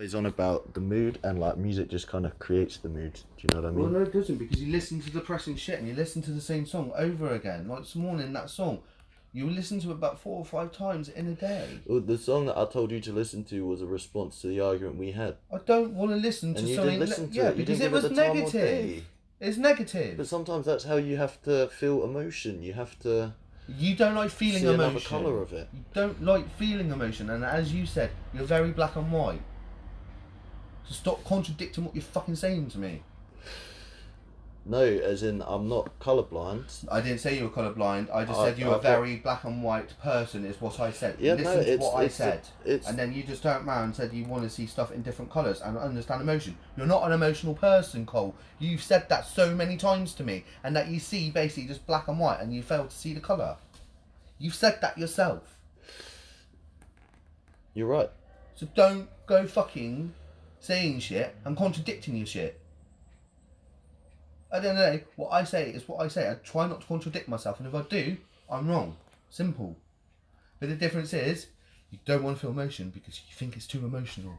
It's on about the mood and like music just kind of creates the mood. Do you know what I Well, mean? no, it doesn't, because you listen to depressing shit and you listen to the same song over again. Like this morning, that song, you listen to it about 4 or 5 times in a day. Well, the song that I told you to listen to was a response to the argument we had. I don't want to listen to And you something. didn't listen to yeah, it. You because didn't it give it was the time of negative. day. It's negative. But sometimes that's how you have to feel emotion. You have to You don't like feeling see emotion. another colour of it. You don't like feeling emotion, and as you said, you're very black and white. So stop contradicting what you're fucking saying to me. No, as in I'm not colourblind. I didn't say you were colourblind. I just said you're a very black and white person. Is what I said. Yeah, Listen no, to it's, what I it's, said, it's and then you just turned around and said you want to see stuff in different colours and understand emotion. You're not an emotional person, Cole. You've said that so many times to me, and that you see basically just black and white, and you fail to see the colour. You've said that yourself. You're right. So don't go fucking saying shit and contradicting your shit. At the end of the day, what I say is what I say. I try not to contradict myself, and if I do, I'm wrong. Simple. But the difference is, you don't want to feel emotion because you think it's too emotional.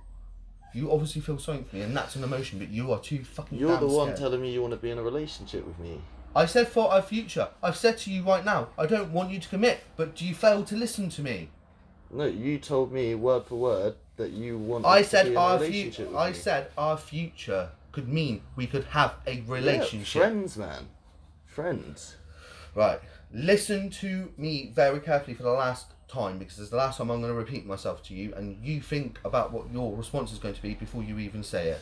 You obviously feel something for me, and that's an emotion, but you are too fucking You're the one scared. telling me you want to be in a relationship with me. I said for our future. I've said to you right now, I don't want you to commit, but do you fail to listen to me? No, you told me word for word that you want I to said be in a our relationship future. with I me. said our future could mean we could have a relationship. Yeah, friends, man. Friends. Right. Listen to me very carefully for the last time, because it's the last time I'm going to repeat myself to you, and you think about what your response is going to be before you even say it.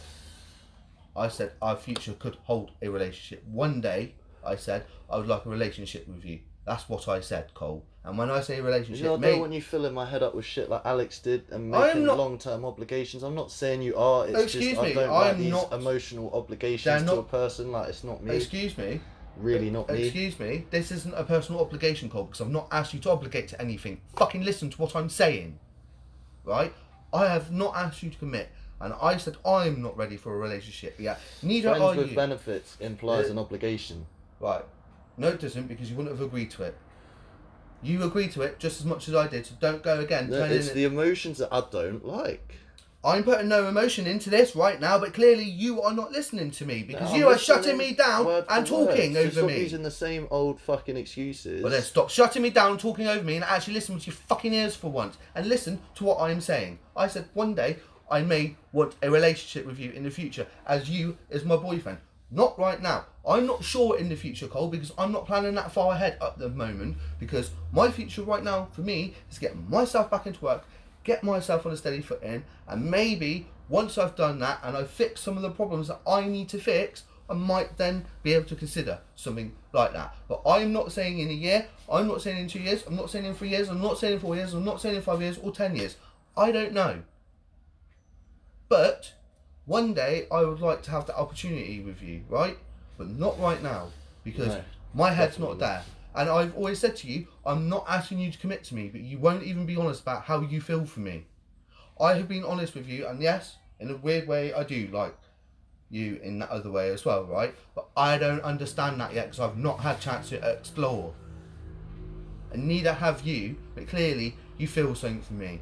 I said our future could hold a relationship. One day, I said I would like a relationship with you. That's what I said, Cole. And when I say relationship, I don't want you filling my head up with shit like Alex did and I am making not- long-term obligations. I'm not saying you are. It's Excuse just me, I don't I like am these not- emotional They're obligations to not- a person. Like, it's not me. Excuse me. Really not me. Excuse me. This isn't a personal obligation, Cole, because I've not asked you to obligate to anything. Fucking listen to what I'm saying. Right? I have not asked you to commit. And I said I'm not ready for a relationship yet. Neither Friends are with you. benefits implies an obligation. Right. No, it doesn't, because you wouldn't have agreed to it. You agreed to it just as much as I did, so don't go again. No, it's the emotions that I don't like. I'm putting no emotion into this right now, but clearly you are not listening to me, because No, you I'm are shutting listening me down word and for word. talking So over stop me. using the same old fucking excuses. Well then stop shutting me down, talking over me, and actually listen with your fucking ears for once, and listen to what I am saying. I said one day I may want a relationship with you in the future, as you as my boyfriend. Not right now. I'm not sure in the future, Cole, because I'm not planning that far ahead at the moment, because my future right now for me is getting myself back into work, get myself on a steady footing, and maybe once I've done that and I've fixed some of the problems that I need to fix, I might then be able to consider something like that. But I'm not saying in a year, I'm not saying in 2 years, I'm not saying in 3 years, I'm not saying in 4 years, I'm not saying in 5 years or 10 years. I don't know. But one day I would like to have that opportunity with you, right? But not right now, because No, my head's definitely not there. And I've always said to you, I'm not asking you to commit to me, but you won't even be honest about how you feel for me. I have been honest with you, and yes, in a weird way, I do like you in that other way as well, right? But I don't understand that yet, because I've not had a chance to explore. And neither have you, but clearly you feel something for me.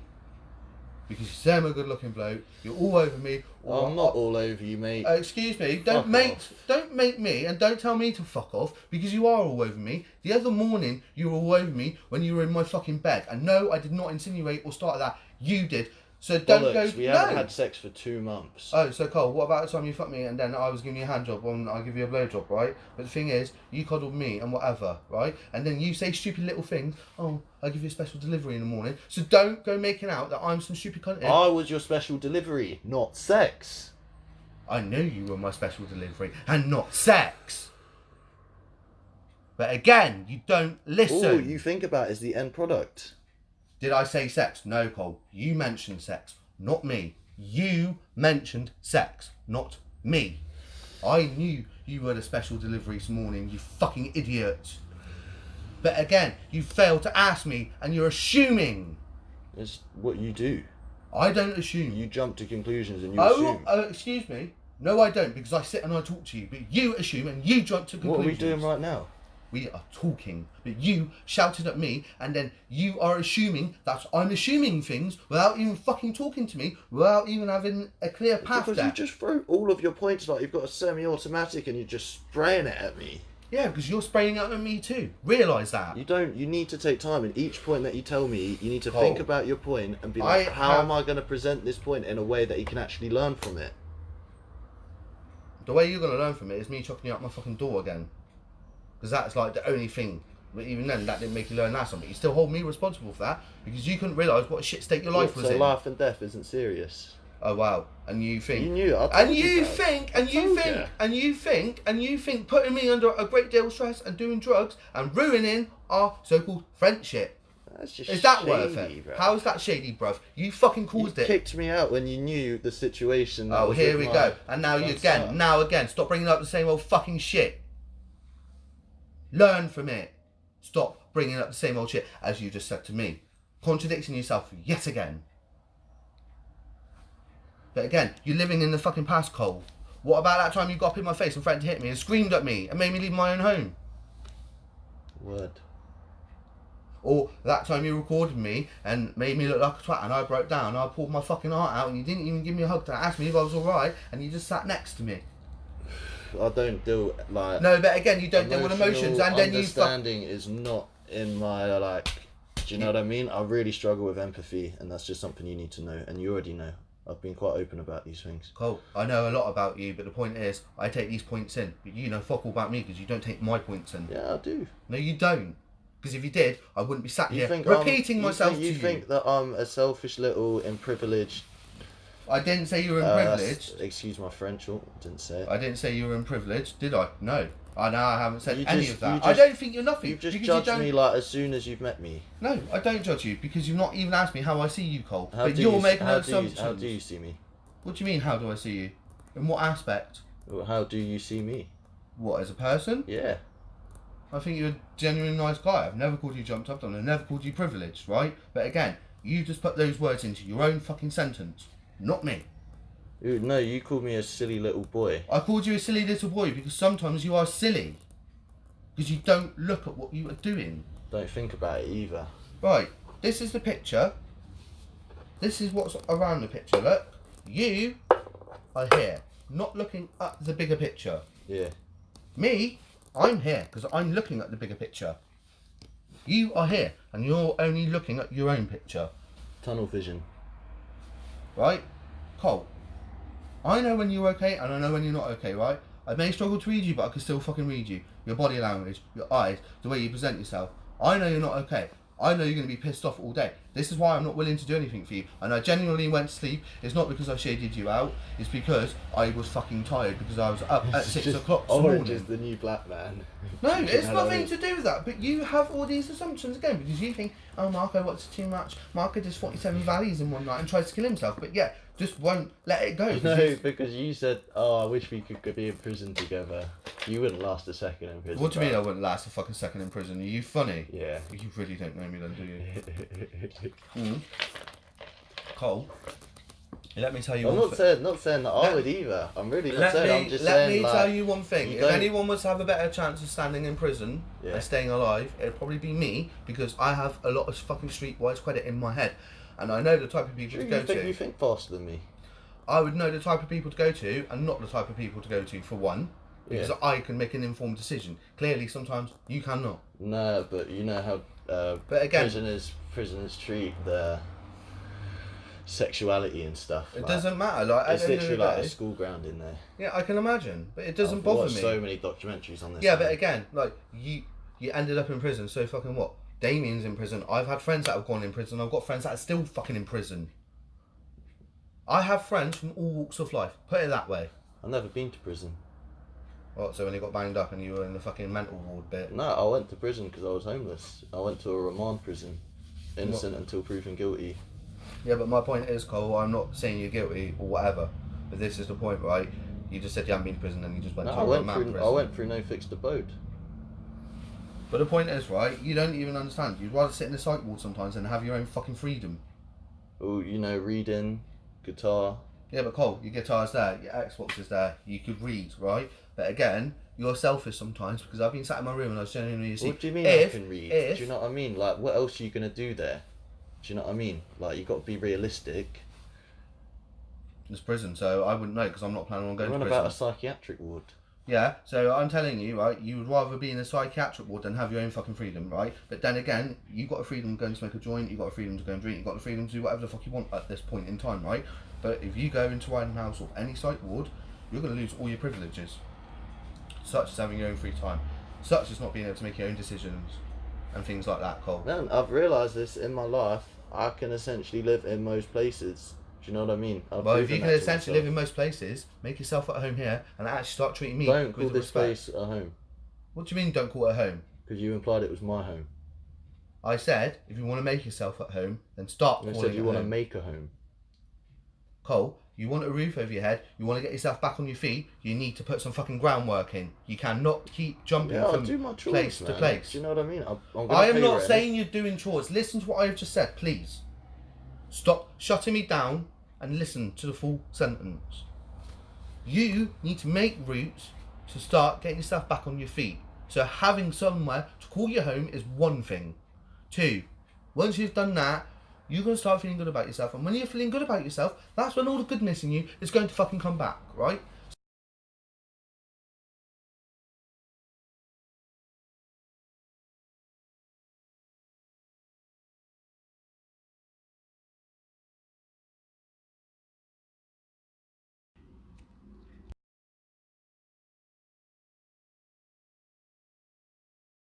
Because you say I'm a good looking bloke, you're all over me. Or I'm not all over you, mate. Excuse me, don't make me, and don't tell me to fuck off, because you are all over me. The other morning you were all over me when you were in my fucking bed, and no, I did not insinuate or start that. You did. So don't Bollocks, go. we no. haven't had sex for 2 months. Oh, so Cole, what about the time you fucked me and then I was giving you a hand job and I give you a blow job, right? But the thing is, you coddled me and whatever, right? And then you say stupid little things. Oh, I give you a special delivery in the morning. So don't go making out that I'm some stupid cunt. I was your special delivery, not sex. I know you were my special delivery and not sex. But again, you don't listen. All you think about is the end product. Did I say sex? No, Cole. You mentioned sex, not me. You mentioned sex, not me. I knew you were the special delivery this morning, you fucking idiot. But again, you failed to ask me and you're assuming. It's what you do. I don't assume. You jump to conclusions and you assume. Excuse me. No, I don't, because I sit and I talk to you. But you assume and you jump to conclusions. What are we doing right now? We are talking. But you shouted at me, and then you are assuming that I'm assuming things without even fucking talking to me, without even having a clear path Because there. you just throw all of your points like you've got a semi-automatic and you're just spraying it at me. Yeah, because you're spraying it at me too. Realise that. You don't. You need to take time. In each point that you tell me, you need to Cole, think about your point and be like, how am I going to present this point in a way that he can actually learn from it? The way you're going to learn from it is me chucking you out my fucking door again. Because that's like the only thing. But even then, that didn't make you learn that something. You still hold me responsible for that because you couldn't realise what a shit state your life was so in. life and death isn't serious. Oh wow! And you think You knew. and you think putting me under a great deal of stress and doing drugs and ruining our so-called friendship. That's just Is that shady, worth it? Bro. How is that shady, bruv? You fucking caused You it. kicked me out when you knew the situation. That Oh, was here with we my go. And now you son. again. Now again. Stop bringing up the same old fucking shit. Learn from it. Stop bringing up the same old shit as you just said to me. Contradicting yourself yet again. But again, you're living in the fucking past, Cole. What about that time you got up in my face and threatened to hit me and screamed at me and made me leave my own home? Word. Or that time you recorded me and made me look like a twat and I broke down and I pulled my fucking heart out and you didn't even give me a hug to ask me if I was alright and you just sat next to me. I don't do like. No, but again, you don't deal with emotions and then you understanding is not in my like. Do you know what I mean? I really struggle with empathy, and that's just something you need to know, and you already know. I've been quite open about these things. Cole, I know a lot about you, but the point is, I take these points in, but you know fuck all about me because you don't take my points in. Yeah, I do. No, you don't. Because if you did, I wouldn't be sat here think repeating myself you to think that I'm a selfish little imprivileged. I didn't say you were imprivileged. Excuse my French. Oh, didn't say it. I didn't say you were imprivileged, did I? No. I know I haven't said You any just- of that. you I just- don't think you're nothing. You've just because judged you don't... me like as soon as you've met me. No, I don't judge you because you've not even asked me how I see you, Cole. How but do you're you, making how those do you, assumptions. how do you see me? What do you mean, how do I see you? In what aspect? Well, how do you see me? What, as a person? Yeah. I think you're a genuinely nice guy. I've never called you jumped up on. I've never called you privileged, right? But again, you just put those words into your own fucking sentence, not me. Ooh, no, you called me a silly little boy. I called you a silly little boy because sometimes you are silly. Because you don't look at what you are doing. Don't think about it either. Right, this is the picture. This is what's around the picture, look. You are here, not looking at the bigger picture. Yeah. Me, I'm here because I'm looking at the bigger picture. You are here and you're only looking at your own picture. Tunnel vision. Right? Cole, I know when you're okay and I know when you're not okay, right? I may struggle to read you, but I can still fucking read you. Your body language, your eyes, the way you present yourself. I know you're not okay. I know you're going to be pissed off all day. This is why I'm not willing to do anything for you. And I genuinely went to sleep. It's not because I shaded you out. It's because I was fucking tired because I was up at 6 o'clock this Orange morning. is the new black man. No, it's know what I nothing mean? to do with that. But you have all these assumptions again because you think, oh, Marco watches too much. Marco does 47 valleys in one night and tries to kill himself. But yeah, just won't let it go. No, because you said, oh, I wish we could be in prison together. You wouldn't last a second in prison. What do you mean I bro. wouldn't last a fucking second in prison? Are you funny? Yeah. You really don't know me then, do you? Cole, let me tell you I'm one not thing. saying that I Let- would either. I'm really not Let saying. me, I'm just let saying me like, tell you one thing. you If don't- anyone was to have a better chance of standing in prison Yeah. and staying alive, it'd probably be me because I have a lot of fucking streetwise credit in my head. And I know the type of people to go to. You think faster than me? I would know the type of people to go to and not the type of people to go to for one. Because Yeah. I can make an informed decision. Clearly, sometimes you cannot. No, but you know how But again- prisoners treat their sexuality and stuff. It like, doesn't matter. Like at It's the end of literally the like day- a school ground in there. Yeah, I can imagine, but it doesn't I've bother watched me. so many documentaries on this. Yeah, but again, like you ended up in prison. So fucking what? Damien's in prison. I've had friends that have gone in prison. I've got friends that are still fucking in prison. I have friends from all walks of life. Put it that way. I've never been to prison. What? So when you got banged up and you were in the fucking mental ward bit. No, I went to prison because I was homeless. I went to a remand prison, innocent until proven guilty. Yeah, but my point is, Cole, I'm not saying you're guilty or whatever. But this is the point, right? You just said you haven't been to prison and you just went No, to I a went remand through. prison. I went through no fixed abode. But the point is, right? You don't even understand. You'd rather sit in a psych ward sometimes than have your own fucking freedom. Oh, you know, reading, guitar, Yeah, but Cole, your guitar's there, your Xbox is there, you could read, right? But again, you're selfish sometimes because I've been sat in my room and I was genuinely What do you mean I can read? Do you know what I mean? Like, what else are you gonna do there? Do you know what I mean? Like, you got to be realistic. It's prison, so I wouldn't know because I'm not planning on going You're to on prison. about a psychiatric ward. Yeah, so I'm telling you, right, you would rather be in a psychiatric ward than have your own fucking freedom, right? But then again, you've got a freedom to go and smoke a joint, you've got a freedom to go and drink, you've got the freedom to do whatever the fuck you want at this point in time, right? But if you go into Wyden House or any psych ward, you're going to lose all your privileges, such as having your own free time, such as not being able to make your own decisions, and things like that, Cole. Man, I've realised this in my life. I can essentially live in most places. Do you know what I mean? Well, if you can essentially live in most places, make yourself at home here, and actually start treating me Don't call with this respect. place a home. What do you mean, don't call it a home? Because you implied it was my home. I said, if you want to make yourself at home, then start You calling said you it want to home. make a home. Cole, you want a roof over your head, you want to get yourself back on your feet, you need to put some fucking groundwork in. You cannot keep jumping Yeah, I'll from do my chores, place to man. place. Do you know what I mean? I'm gonna I am pay not rent. saying you're doing chores. Listen to what I've just said, please. Stop shutting me down and listen to the full sentence. You need to make routes to start getting yourself back on your feet. So having somewhere to call your home is one thing. 2, once you've done that, you're going to start feeling good about yourself. And when you're feeling good about yourself, that's when all the goodness in you is going to fucking come back, right?